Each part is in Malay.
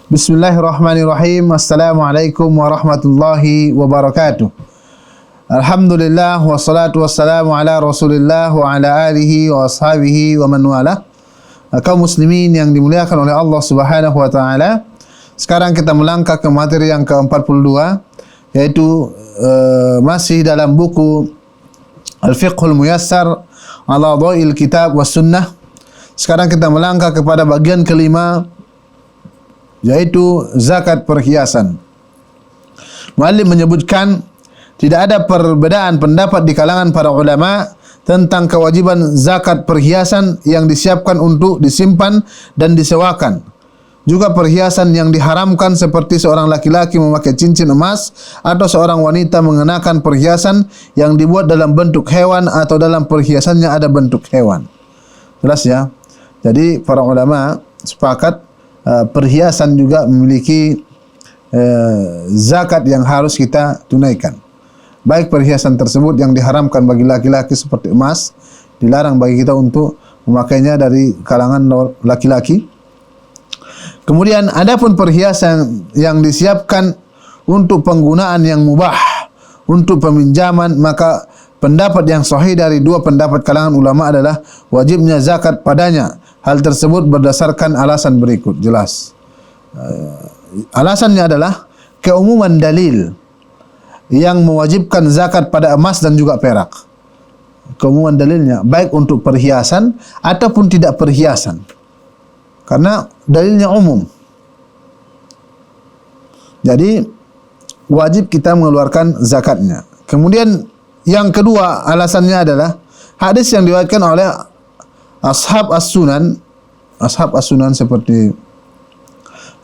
Bismillahirrahmanirrahim. Assalamualaikum warahmatullahi wabarakatuh. Alhamdulillah wassalatu wassalamu ala Rasulillah wa ala alihi wa ashabihi wa man wala. Kaum muslimin yang dimuliakan oleh Allah Subhanahu wa taala. Sekarang kita melangkah ke materi yang ke-42, yaitu masih dalam buku Al-Fiqhul Muyassar ala Dha'il Kitab was Sunnah. Sekarang kita melangkah kepada bagian kelima, yaitu zakat perhiasan. Muallif menyebutkan tidak ada perbedaan pendapat di kalangan para ulama tentang kewajiban zakat perhiasan yang disiapkan untuk disimpan dan disewakan. Juga perhiasan yang diharamkan seperti seorang laki-laki memakai cincin emas atau seorang wanita mengenakan perhiasan yang dibuat dalam bentuk hewan atau dalam perhiasannya ada bentuk hewan. Jelas ya? Jadi para ulama sepakat perhiasan juga memiliki zakat yang harus kita tunaikan. Baik perhiasan tersebut yang diharamkan bagi laki-laki seperti emas, dilarang bagi kita untuk memakainya dari kalangan laki-laki. Kemudian adapun perhiasan yang disiapkan untuk penggunaan yang mubah, untuk peminjaman, maka pendapat yang sahih dari dua pendapat kalangan ulama adalah wajibnya zakat padanya. Hal tersebut berdasarkan alasan berikut. Jelas. Alasannya adalah keumuman dalil yang mewajibkan zakat pada emas dan juga perak. Keumuman dalilnya baik untuk perhiasan ataupun tidak perhiasan. Karena dalilnya umum. Jadi wajib kita mengeluarkan zakatnya. Kemudian yang kedua alasannya adalah hadis yang diriwayatkan oleh Ashab as-sunan seperti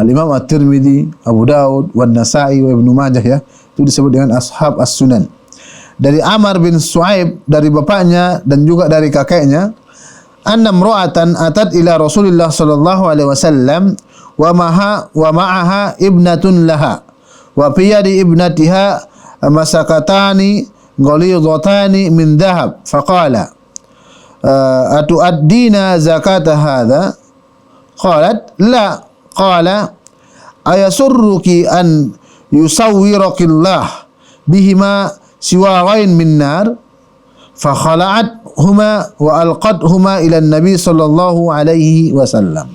Al-Imam At-Tirmidzi, Abu Daud, Wan Nasa'i, wa Ibnu Majah, ya. Itu disebut dengan ashab as-sunan. Dari Amr bin Su'aib, dari bapaknya dan juga dari kakeknya, anna imra'atan atat ila Rasulillah sallallahu alaihi wasallam wa ma'aha ibnatun laha wa fi yadi ibnatiha masakatani ghalidhatani min dhahab faqala atu'addina zakata hadha? Qalat la. Qala ayasurruki an yusawwirakillah bihima siwarain min nar? Fakhala'at huma wa alqathuma ila Nabi sallallahu alaihi wasallam.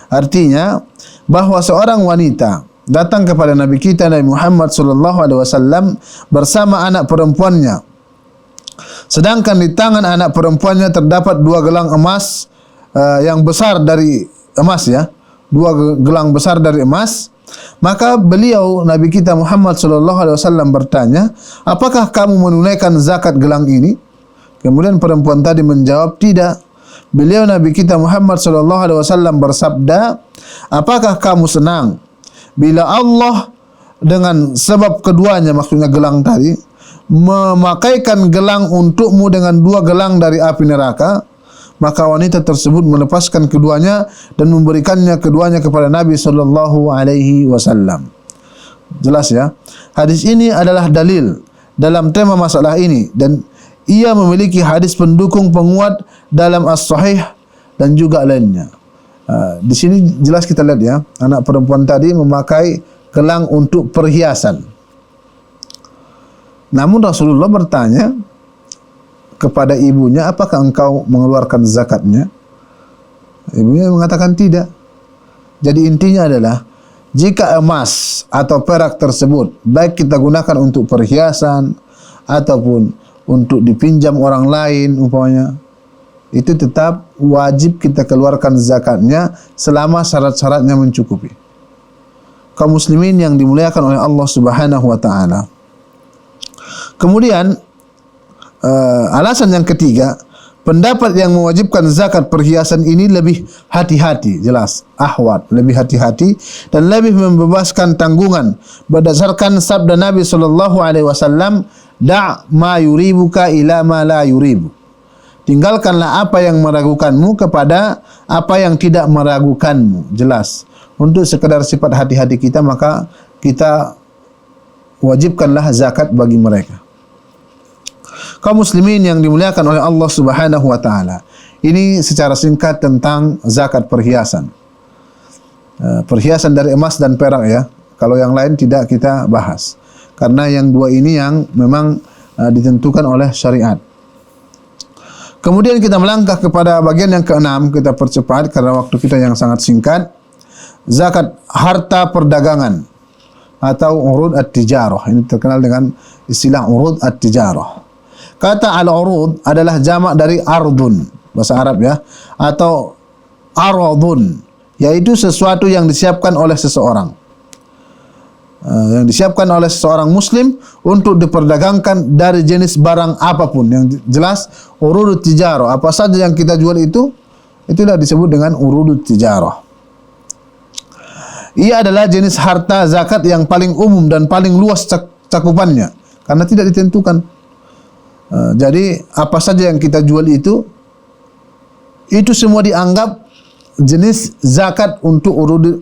Artinya bahwa seorang wanita datang kepada Nabi kita Nabi Muhammad sallallahu alaihi wasallam bersama anak perempuannya. Sedangkan di tangan anak perempuannya terdapat dua gelang emas yang besar dari emas, ya. Dua gelang besar dari emas. Maka beliau Nabi kita Muhammad sallallahu alaihi wasallam bertanya, "Apakah kamu menunaikan zakat gelang ini?" Kemudian perempuan tadi menjawab, "Tidak." Beliau Nabi kita Muhammad sallallahu alaihi wasallam bersabda, "Apakah kamu senang bila Allah dengan sebab keduanya," maksudnya gelang tadi, "memakaikan gelang untukmu dengan dua gelang dari api neraka?" Maka wanita tersebut melepaskan keduanya dan memberikannya keduanya kepada Nabi sallallahu alaihi wasallam. Jelas, ya. Hadis ini adalah dalil dalam tema masalah ini dan ia memiliki hadis pendukung penguat dalam as-sahih dan juga lainnya. Di sini jelas kita lihat, ya, anak perempuan tadi memakai gelang untuk perhiasan. Namun Rasulullah bertanya kepada ibunya, "Apakah engkau mengeluarkan zakatnya?" Ibunya mengatakan tidak. Jadi intinya adalah jika emas atau perak tersebut baik kita gunakan untuk perhiasan ataupun untuk dipinjam orang lain umpamanya, itu tetap wajib kita keluarkan zakatnya selama syarat-syaratnya mencukupi. Kaum muslimin yang dimuliakan oleh Allah Subhanahu wa taala. Kemudian alasan yang ketiga, pendapat yang mewajibkan zakat perhiasan ini lebih hati-hati, jelas, ahwat, lebih hati-hati dan lebih membebaskan tanggungan berdasarkan sabda Nabi sallallahu alaihi wasallam, "Da' ma yuribuka ila ma la yuribu." Tinggalkanlah apa yang meragukanmu kepada apa yang tidak meragukanmu. Jelas, untuk sekadar sifat hati-hati kita, maka kita wajibkanlah zakat bagi mereka. Kaum muslimin yang dimuliakan oleh Allah Subhanahu wa taala. Ini secara singkat tentang zakat perhiasan. perhiasan dari emas dan perak ya. Kalau yang lain tidak kita bahas. Karena yang dua ini yang memang ditentukan oleh syariat. Kemudian kita melangkah kepada bagian yang keenam, kita percepat karena waktu kita yang sangat singkat. Zakat harta perdagangan atau urud at-tijarah. Ini terkenal dengan istilah urud at-tijarah. Kata al-urud adalah jamak dari ardun, bahasa Arab ya, atau aradun, yaitu sesuatu yang disiapkan oleh seseorang. Yang disiapkan oleh seseorang muslim untuk diperdagangkan dari jenis barang apapun. Yang jelas urudut tijarah, apa saja yang kita jual itulah disebut dengan urudut tijarah. Ia adalah jenis harta zakat yang paling umum dan paling luas cakupannya karena tidak ditentukan. Jadi apa saja yang kita jual itu semua dianggap jenis zakat untuk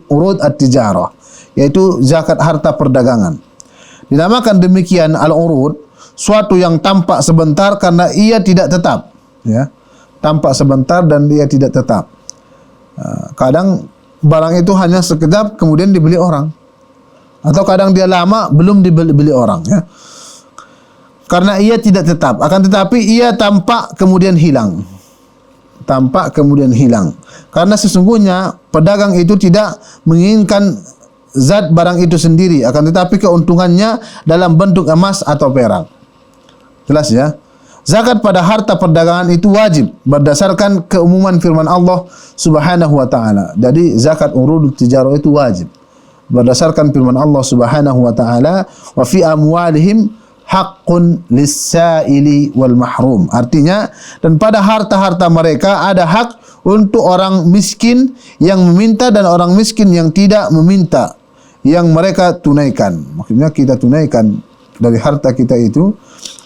urud at-tijarah, yaitu zakat harta perdagangan. Dinamakan demikian al-urud, suatu yang tampak sebentar karena ia tidak tetap, ya. Tampak sebentar dan ia tidak tetap. Kadang barang itu hanya sekejap kemudian dibeli orang, atau kadang dia lama belum dibeli orang, ya. Karena ia tidak tetap, akan tetapi ia tampak kemudian hilang. Tampak kemudian hilang. Karena sesungguhnya pedagang itu tidak menginginkan zat barang itu sendiri, akan tetapi keuntungannya dalam bentuk emas atau perak. Jelas ya? Zakat pada harta perdagangan itu wajib berdasarkan keumuman firman Allah Subhanahu wa taala. Jadi zakat urudut tijarah itu wajib berdasarkan firman Allah Subhanahu wa taala, wa fi amwalihim haqqun lis-sa'ili wal mahrum. Artinya, dan pada harta-harta mereka ada hak untuk orang miskin yang meminta dan orang miskin yang tidak meminta, yang mereka tunaikan. Maksudnya kita tunaikan dari harta kita itu,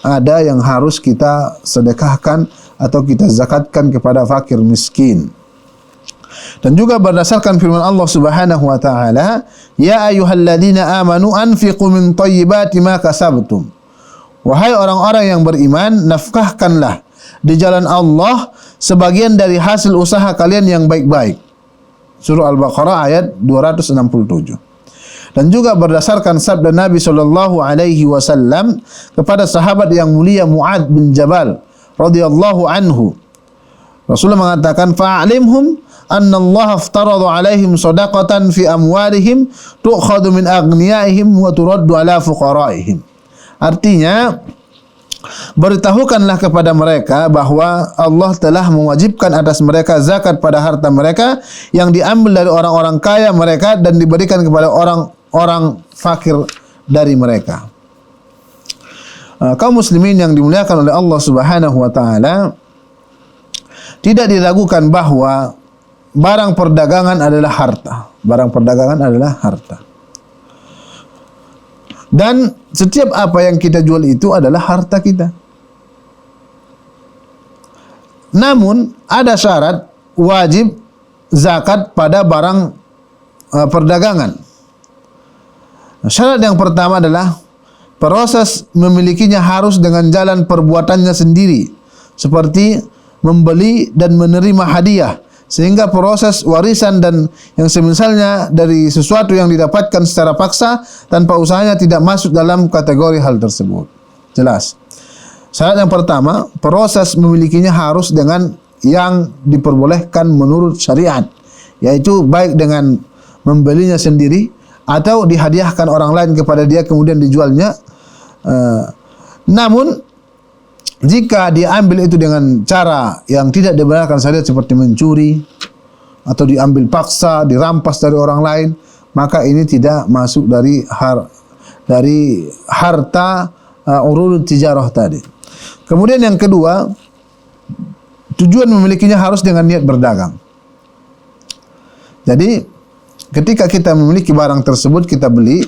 ada yang harus kita sedekahkan atau kita zakatkan kepada fakir miskin. Dan juga berdasarkan firman Allah Subhanahu wa taala, ya ayyuhalladzina amanu anfiqu min thayyibati ma kasabtum. Wahai orang-orang yang beriman, nafkahkanlah di jalan Allah sebagian dari hasil usaha kalian yang baik-baik. Surah Al-Baqarah ayat 267. Dan juga berdasarkan sabda Nabi SAW kepada sahabat yang mulia Mu'adz bin Jabal radhiyallahu anhu. Rasulullah mengatakan, fa'alimhum anna Allah aftarada alaihim sadaqatan fi amwalihim tu'khadu min aghniyaihim wa turaddu ala fuqaraihim. Artinya, beritahukanlah kepada mereka bahwa Allah telah mewajibkan atas mereka zakat pada harta mereka yang diambil dari orang-orang kaya mereka dan diberikan kepada orang-orang fakir dari mereka. Kaum muslimin yang dimuliakan oleh Allah Subhanahu wa taala, tidak diragukan bahwa barang perdagangan adalah harta. Barang perdagangan adalah harta. Dan setiap apa yang kita jual itu adalah harta kita. Namun ada syarat wajib zakat pada barang perdagangan. Syarat yang pertama adalah proses memilikinya harus dengan jalan perbuatannya sendiri, seperti membeli dan menerima hadiah, sehingga proses warisan dan yang semisalnya dari sesuatu yang didapatkan secara paksa tanpa usahanya tidak masuk dalam kategori hal tersebut. Jelas. Syarat yang pertama, proses memilikinya harus dengan yang diperbolehkan menurut syariat, yaitu baik dengan membelinya sendiri atau dihadiahkan orang lain kepada dia kemudian dijualnya. Namun jika diambil itu dengan cara yang tidak dibenarkan syariat seperti mencuri atau diambil paksa, dirampas dari orang lain, maka ini tidak masuk dari harta urudut tijarah tadi. Kemudian yang kedua, tujuan memilikinya harus dengan niat berdagang. Jadi ketika kita memiliki barang tersebut, kita beli,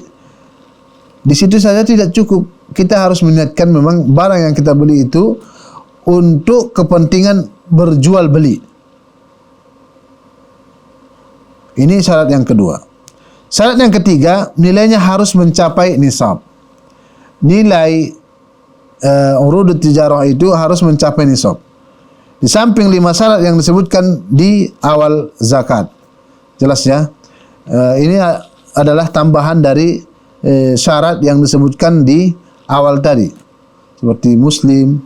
di situ saja tidak cukup. Kita harus meniatkan memang barang yang kita beli itu untuk kepentingan berjual beli. Ini syarat yang kedua. Syarat yang ketiga, nilainya harus mencapai nisab. Nilai urudut tijarah itu harus mencapai nisab. Di samping 5 syarat yang disebutkan di awal zakat. Jelas ya? Ini adalah tambahan dari syarat yang disebutkan di awal tadi, seperti muslim,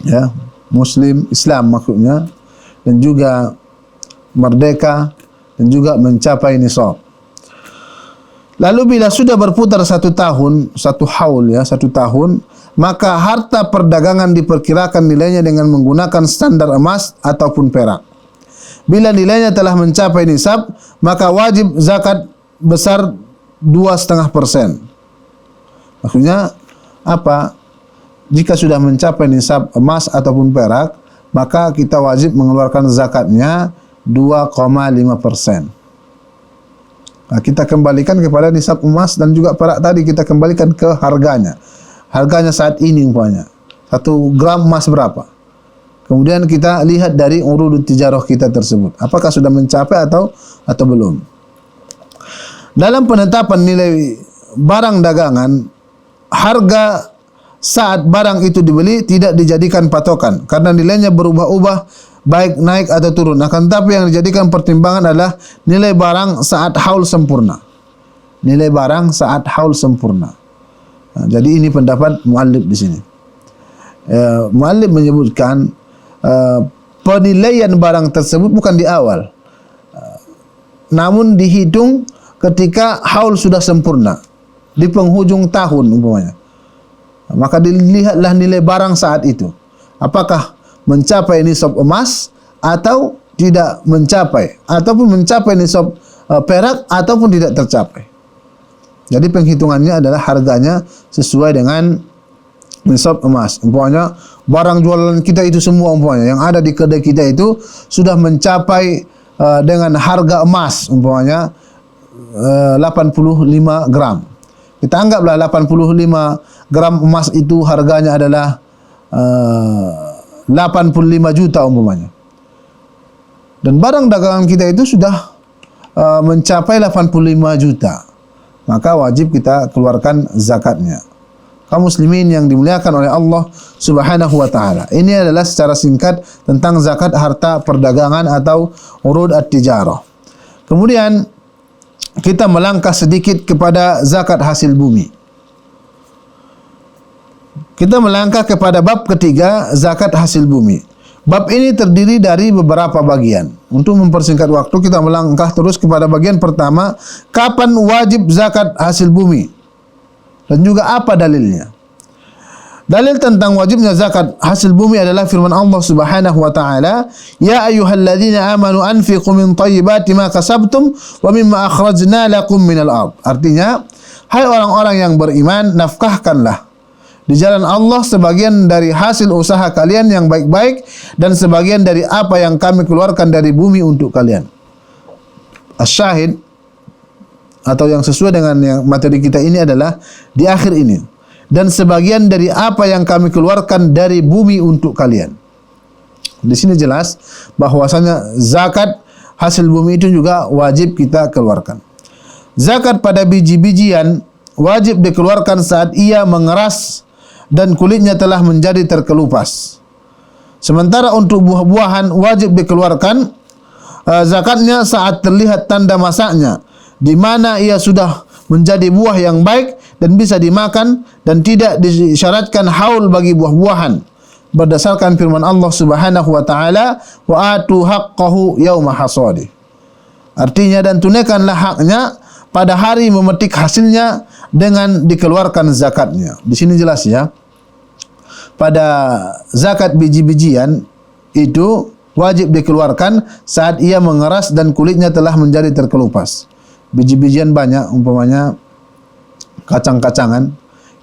ya, muslim Islam maksudnya, dan juga merdeka, dan juga mencapai nisab. Lalu bila sudah berputar 1 tahun, 1 haul ya, 1 tahun, maka harta perdagangan diperkirakan nilainya dengan menggunakan standar emas ataupun perak. Bila nilainya telah mencapai nisab, maka wajib zakat besar 2,5%. Maksudnya apa? Jika sudah mencapai nisab emas ataupun perak, maka kita wajib mengeluarkan zakatnya 2,5%. Nah, kita kembalikan kepada nisab emas dan juga perak tadi, kita kembalikan ke harganya. Harganya saat ini umpamanya 1 gram emas berapa? Kemudian kita lihat dari urudut tijarah kita tersebut, apakah sudah mencapai atau belum. Dalam penetapan nilai barang dagangan, harga saat barang itu dibeli tidak dijadikan patokan karena nilainya berubah-ubah baik naik atau turun. Akan tetapi yang dijadikan pertimbangan adalah nilai barang saat haul sempurna. Nilai barang saat haul sempurna. Nah, jadi ini pendapat muallif di sini. Muallif menyebutkan penilaian barang tersebut bukan di awal, namun dihitung ketika haul sudah sempurna, di penghujung tahun umpamanya. Maka dilihatlah nilai barang saat itu, apakah mencapai nisab emas atau tidak mencapai, ataupun mencapai nisab perak ataupun tidak tercapai. Jadi penghitungannya adalah harganya sesuai dengan nisab emas. Umpamanya barang jualan kita itu semua umpamanya yang ada di kedai kita itu sudah mencapai dengan harga emas umpamanya 85 gram. Kita anggaplah 85 gram emas itu harganya adalah 85 juta umpamanya. Dan barang dagangan kita itu sudah mencapai 85 juta. Maka wajib kita keluarkan zakatnya. Kaum muslimin yang dimuliakan oleh Allah Subhanahu wa taala. Ini adalah secara singkat tentang zakat harta perdagangan atau urud at-tijarah. Kemudian kita melangkah sedikit kepada zakat hasil bumi. Kita melangkah kepada bab ketiga, zakat hasil bumi. Bab ini terdiri dari beberapa bagian. Untuk mempersingkat waktu, kita melangkah terus kepada bagian pertama, kapan wajib zakat hasil bumi dan juga apa dalilnya. Dalil tentang wajibnya zakat hasil bumi adalah firman Allah Subhanahu wa taala, "Ya ayyuhalladzina amanu anfiqu min thayyibati ma kasabtum wa mimma akhrajna lakum minal ardh." Artinya, hai orang-orang yang beriman, nafkahkanlah di jalan Allah sebagian dari hasil usaha kalian yang baik-baik dan sebagian dari apa yang kami keluarkan dari bumi untuk kalian. As-syahid atau yang sesuai dengan yang materi kita ini adalah di akhir ini, dan sebagian dari apa yang kami keluarkan dari bumi untuk kalian. Di sini jelas bahwasanya zakat hasil bumi itu juga wajib kita keluarkan. Zakat pada biji-bijian wajib dikeluarkan saat ia mengeras dan kulitnya telah menjadi terkelupas. Sementara untuk buah-buahan wajib dikeluarkan zakatnya saat terlihat tanda masaknya, di mana ia sudah menjadi buah yang baik dan bisa dimakan, dan tidak disyaratkan haul bagi buah-buahan berdasarkan firman Allah Subhanahu wa taala, wa atu haqqahu yauma hasadi. Artinya, dan tunaikanlah haknya pada hari memetik hasilnya dengan dikeluarkan zakatnya. Di sini jelas ya, pada zakat biji-bijian itu wajib dikeluarkan saat ia mengeras dan kulitnya telah menjadi terkelupas. Biji-bijian banyak, umpamanya kacang-kacangan.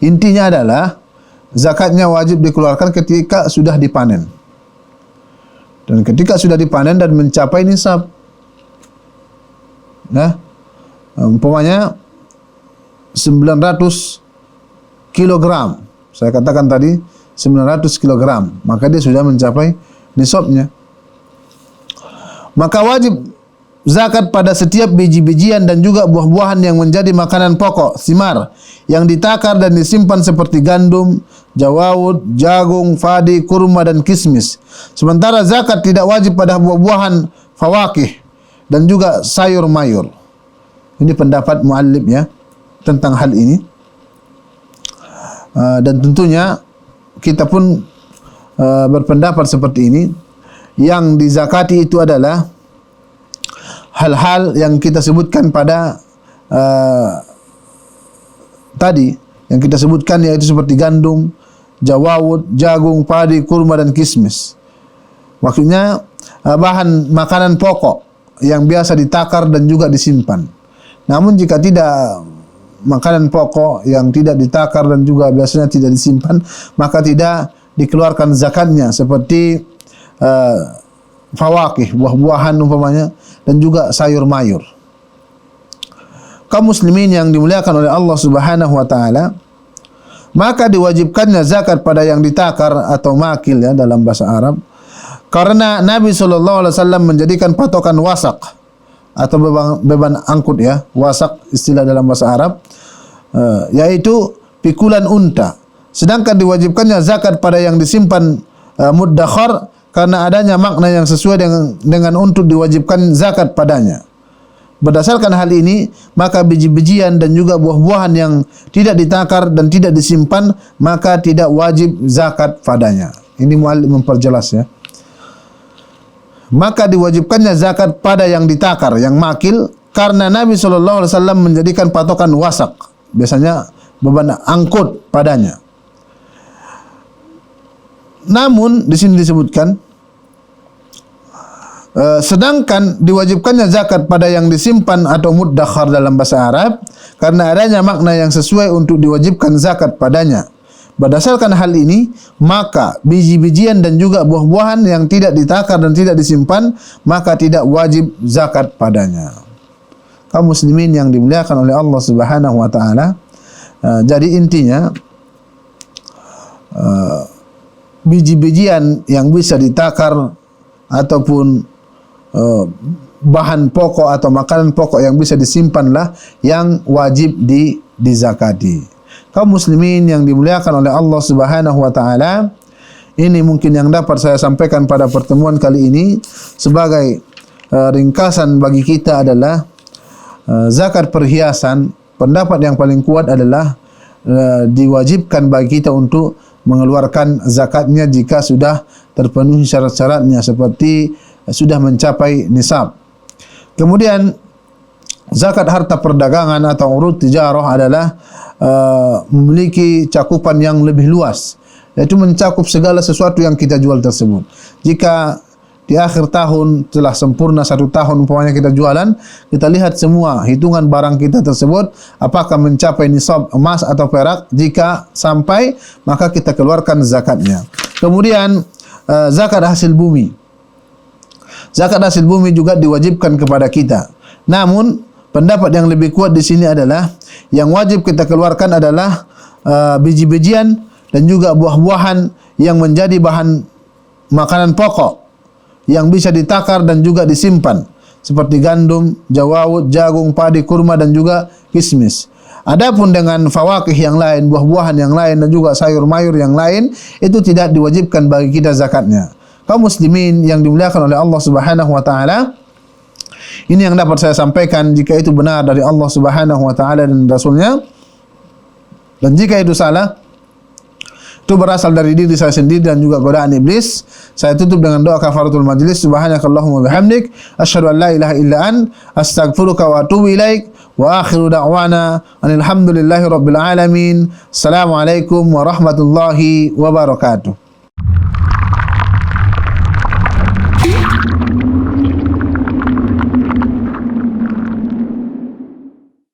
Intinya adalah zakatnya wajib dikeluarkan ketika sudah dipanen. Dan ketika sudah dipanen dan mencapai nisab, nah, umpamanya 900 kilogram, saya katakan tadi 900 kilogram, maka dia sudah mencapai nisabnya. Maka wajib zakat pada setiap biji-bijian dan juga buah-buahan yang menjadi makanan pokok, thimar, yang ditakar dan disimpan seperti gandum, jawawud, jagung, padi, kurma dan kismis. Sementara zakat tidak wajib pada buah-buahan fawakih dan juga sayur mayur. Ini pendapat muallif ya tentang hal ini. Dan tentunya kita pun berpendapat seperti ini. Yang dizakati itu adalah hal-hal yang kita sebutkan pada tadi, yang kita sebutkan, yaitu seperti gandum, jawawut, jagung, padi, kurma dan kismis. Maksudnya bahan makanan pokok yang biasa ditakar dan juga disimpan. Namun jika tidak makanan pokok yang tidak ditakar dan juga biasanya tidak disimpan, maka tidak dikeluarkan zakatnya, seperti fawakih, buah-buahan umpamanya, dan juga sayur mayur. Kaum muslimin yang dimuliakan oleh Allah Subhanahu wa taala, maka diwajibkannya zakat pada yang ditakar atau makil ya dalam bahasa Arab, karena Nabi SAW menjadikan patokan wasak atau beban angkut ya, wasak istilah dalam bahasa Arab, yaitu pikulan unta. Sedangkan diwajibkannya zakat pada yang disimpan muddakhar, karena adanya makna yang sesuai dengan untuk diwajibkan zakat padanya. Berdasarkan hal ini, maka biji-bijian dan juga buah-buahan yang tidak ditakar dan tidak disimpan, maka tidak wajib zakat padanya. Ini muallif memperjelas ya. Maka diwajibkannya zakat pada yang ditakar, yang makil, karena Nabi SAW menjadikan patokan wasak, biasanya beban angkut padanya. Namun di sini disebutkan, sedangkan diwajibkannya zakat pada yang disimpan atau muddakhar dalam bahasa Arab, karena adanya makna yang sesuai untuk diwajibkan zakat padanya. Berdasarkan hal ini, maka biji-bijian dan juga buah-buahan yang tidak ditakar dan tidak disimpan, maka tidak wajib zakat padanya. Kaum muslimin yang dimuliakan oleh Allah Subhanahu wa taala, jadi intinya biji-bijian yang bisa ditakar ataupun bahan pokok atau makanan pokok yang bisa disimpanlah yang wajib dizakati. Kaum muslimin yang dimuliakan oleh Allah Subhanahu wa taala, ini mungkin yang dapat saya sampaikan pada pertemuan kali ini. Sebagai ringkasan bagi kita adalah zakat perhiasan, pendapat yang paling kuat adalah diwajibkan bagi kita untuk mengeluarkan zakatnya jika sudah terpenuhi syarat-syaratnya, seperti sudah mencapai nisab. Kemudian zakat harta perdagangan atau urud tijarah adalah memiliki cakupan yang lebih luas, yaitu mencakup segala sesuatu yang kita jual tersebut. Jika di akhir tahun telah sempurna 1 tahun umpamanya kita jualan, kita lihat semua hitungan barang kita tersebut apakah mencapai nisab emas atau perak. Jika sampai, maka kita keluarkan zakatnya. Kemudian zakat hasil bumi. Zakat hasil bumi juga diwajibkan kepada kita. Namun pendapat yang lebih kuat di sini adalah yang wajib kita keluarkan adalah biji-bijian dan juga buah-buahan yang menjadi bahan makanan pokok yang bisa ditakar dan juga disimpan, seperti gandum, jawawut, jagung, padi, kurma dan juga kismis. Adapun dengan fawakih yang lain, buah-buahan yang lain dan juga sayur mayur yang lain, itu tidak diwajibkan bagi kita zakatnya. Kaum muslimin yang dimuliakan oleh Allah Subhanahu wa taala, ini yang dapat saya sampaikan. Jika itu benar dari Allah Subhanahu wa taala dan Rasulnya, dan jika itu salah, itu berasal dari diri saya sendiri dan juga godaan iblis, saya tutup dengan doa kafaratul majlis. Subhanakallahumma bihamdik, asyhadu an la ilaha illa ant, astaghfiruka wa atubu ilaik, wa akhiru da'wana alhamdulillahi rabbil alamin. Assalamualaikum warahmatullahi wabarakatuh.